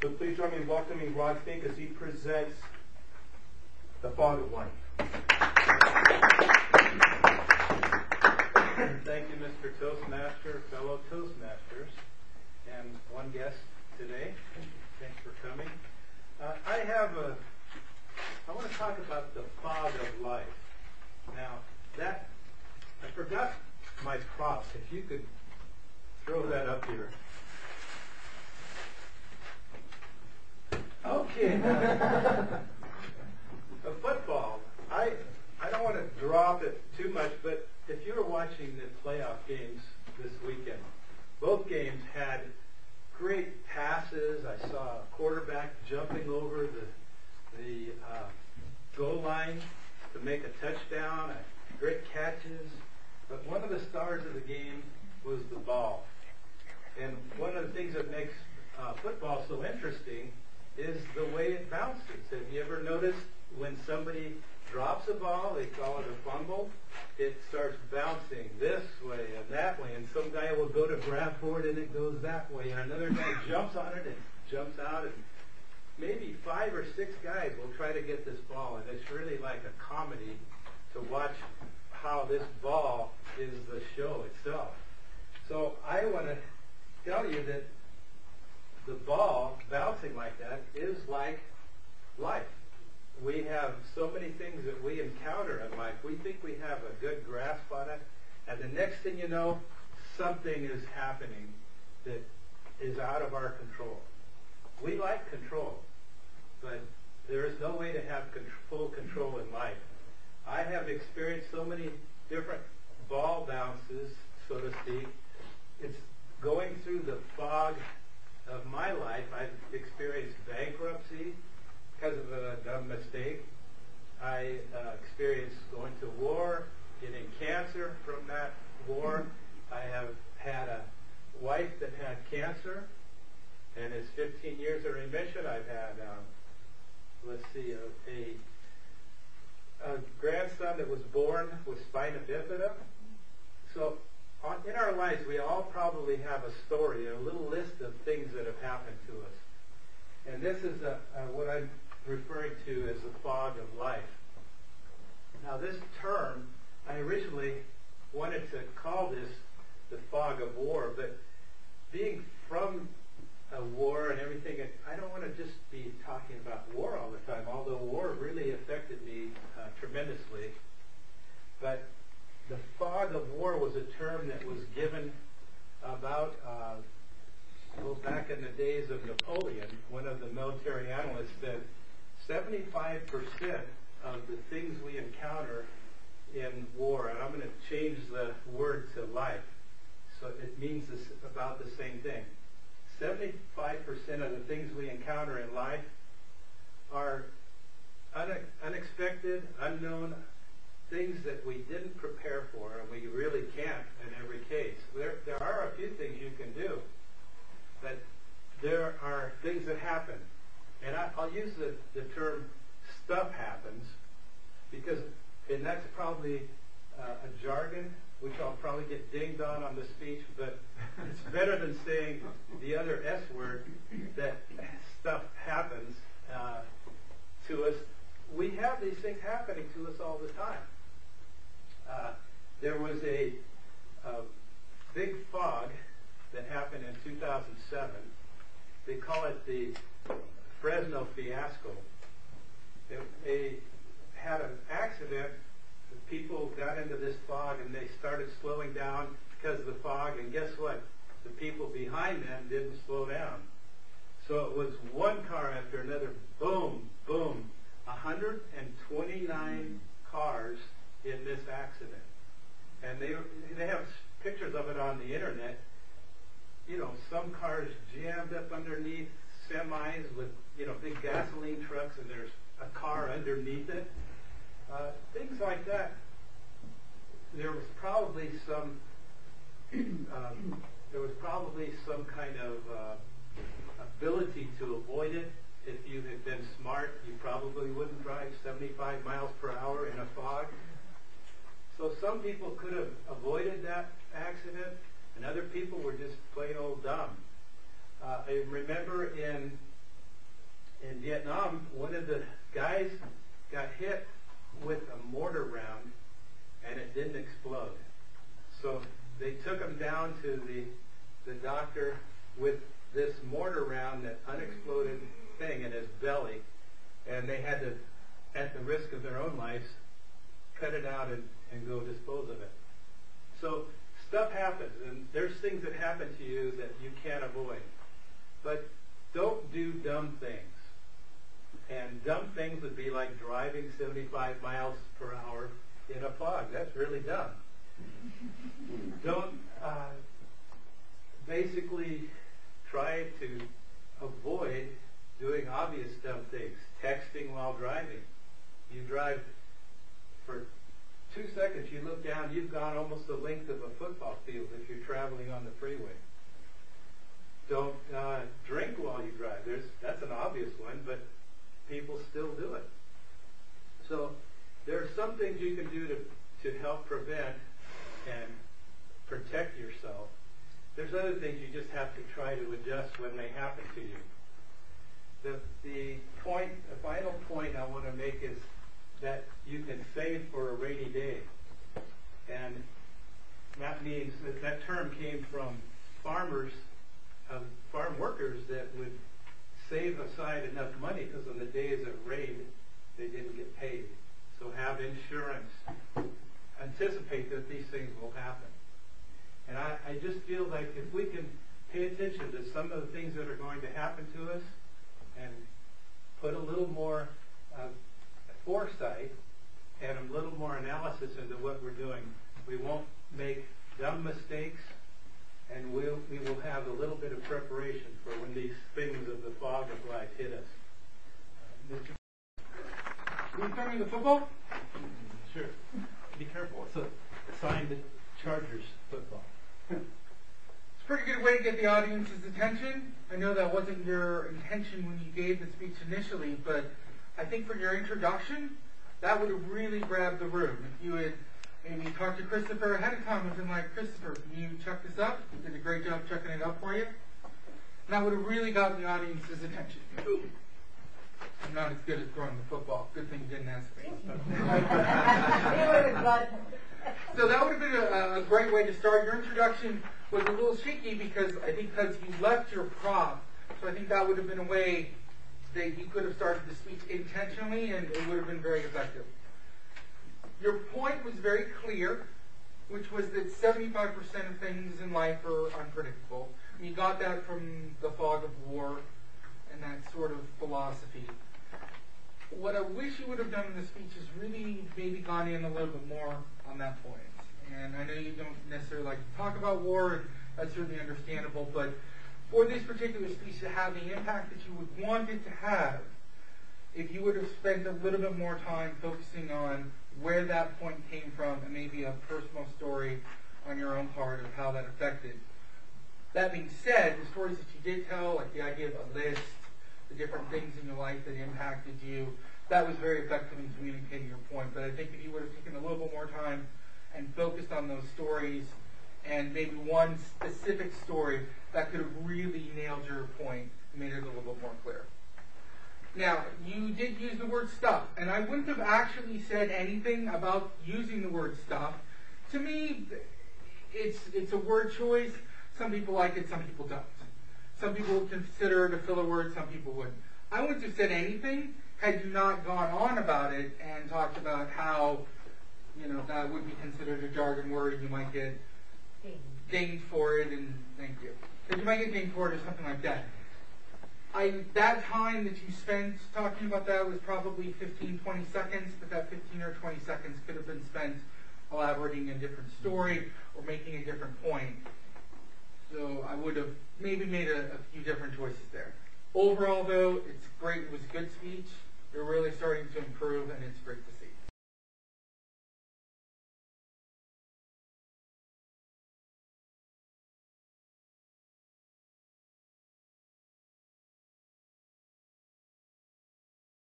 So please join me in welcoming Rod Fink as he presents the Fog of Life. Thank you, Mr. Toastmaster, fellow Toastmasters, and one guest today. Thanks for coming. I want to talk about the fog of life. Now, I forgot my props. If you could throw that up here. Okay. A football. I don't want to drop it too much, but if you were watching the playoff games this weekend, both games had great passes. I saw a quarterback jumping over the goal line to make a touchdown, great catches. But one of the stars of the game was the ball. And one of the things that makes football so interesting is the way it bounces. Have you ever noticed when somebody drops a ball, they call it a fumble, it starts bouncing this way and that way, and some guy will go to grab for it and it goes that way, and another guy jumps on it and jumps out, and maybe 5 or 6 guys will try to get this ball, and it's really like a comedy to watch how this ball is the show itself. So I want to tell you that the ball bouncing like that is like life. We have so many things that we encounter in life. We think we have a good grasp on it, and the next thing you know, something is happening that is out of our control. We like control, but there is no way to have full control in life. I have experienced so many different ball bounces, so to speak. It's going through the fog of my life. I've experienced bankruptcy because of a dumb mistake. I experienced going to war, getting cancer from that war. I have had a wife that had cancer and is 15 years in remission. I've had, a grandson that was born with spina bifida. So in our lives, we all probably have a story, a little list of things that have happened to us. And this is what I'm referring to as the fog of life. Now, this term, I originally wanted to call this the fog of war, but being from a war and everything, I don't want to just be talking about war all the time, although war really affected me tremendously. But the fog of war was a term that was given about back in the days of Napoleon. One of the military analysts said 75% of the things we encounter in war, and I'm going to change the word to life, so it means about the same thing. 75% of the things we encounter in life are unexpected, unknown, things that we didn't prepare for, and we really can't in every case. There are a few things you can do, but there are things that happen. And I'll use the term stuff happens because, and that's probably a jargon, which I'll probably get dinged on the speech, but it's better than saying the other S word, that stuff happens to us. We have these things happening to us all the time. There was a big fog that happened in 2007. They call it the Fresno fiasco. They had an accident. People got into this fog and they started slowing down because of the fog, and guess what? The people behind them didn't slow down. So it was one car after another, boom, boom, 129 cars in this accident. And they have pictures of it on the internet. You know, some cars jammed up underneath semis with, big gasoline trucks, and there's a car underneath it. Things like that. There was probably some kind of ability to avoid it. If you had been smart, you probably wouldn't drive 75 miles per hour in a fog. So some people could have avoided that accident, and other people were just plain old dumb. I remember in explode. So they took him down to the doctor with this mortar round, that unexploded thing in his belly, and they had to, at the risk of their own lives, cut it out and go dispose of it. So stuff happens, and there's things that happen to you that you can't avoid. But don't do dumb things. And dumb things would be like driving 75 miles per hour in a fog. That's really dumb. Don't basically try to avoid doing obvious dumb things. Texting while driving. You drive for 2 seconds, you look down, you've gone almost the length of a football field if you're traveling on the freeway. Don't drink while you drive. That's an obvious one, but people still do it. So there are some things you can do to help prevent and protect yourself. There's other things you just have to try to adjust when they happen to you. The final point I want to make is that you can save for a rainy day. And that means that term came from farmers, farm workers that would save aside enough money because on the days it rained, they didn't get paid. So have insurance. Anticipate that these things will happen. And I just feel like if we can pay attention to some of the things that are going to happen to us and put a little more foresight and a little more analysis into what we're doing, we won't make dumb mistakes, and we will have a little bit of preparation for when these things of the fog of life hit us. Can we start with the football? Sure. Be careful. It's a signed Chargers football. It's a pretty good way to get the audience's attention. I know that wasn't your intention when you gave the speech initially, but I think for your introduction, that would have really grabbed the room. If you had maybe talked to Christopher ahead of time and been like, Christopher, can you check this up? You did a great job checking it up for you. And that would have really gotten the audience's attention. I'm not as good at throwing the football. Good thing you didn't ask me. So that would have been a great way to start. Your introduction was a little shaky because you left your prop. So I think that would have been a way that you could have started the speech intentionally, and it would have been very effective. Your point was very clear, which was that 75% of things in life are unpredictable. And you got that from the fog of war and that sort of philosophy. What I wish you would have done in the speech is really maybe gone in a little bit more on that point. And I know you don't necessarily like to talk about war, and that's certainly understandable, but for this particular speech to have the impact that you would want it to have, if you would have spent a little bit more time focusing on where that point came from and maybe a personal story on your own part of how that affected. That being said, the stories that you did tell, like the idea of a list, the different things in your life that impacted you, that was very effective in communicating your point. But I think if you would have taken a little bit more time and focused on those stories and maybe one specific story, that could have really nailed your point and made it a little bit more clear. Now, you did use the word stuff, and I wouldn't have actually said anything about using the word stuff. To me, it's a word choice. Some people like it, some people don't. Some people would consider it a filler word, some people wouldn't. I wouldn't have said anything had you not gone on about it and talked about how, that would be considered a jargon word. You might get dinged for it, and thank you. But you might get dinged for it or something like that. That time that you spent talking about that was probably 15, 20 seconds, but that 15 or 20 seconds could have been spent elaborating a different story or making a different point. So I would have maybe made a few different choices there. Overall, though, it's great. It was a good speech. You're really starting to improve, and it's great.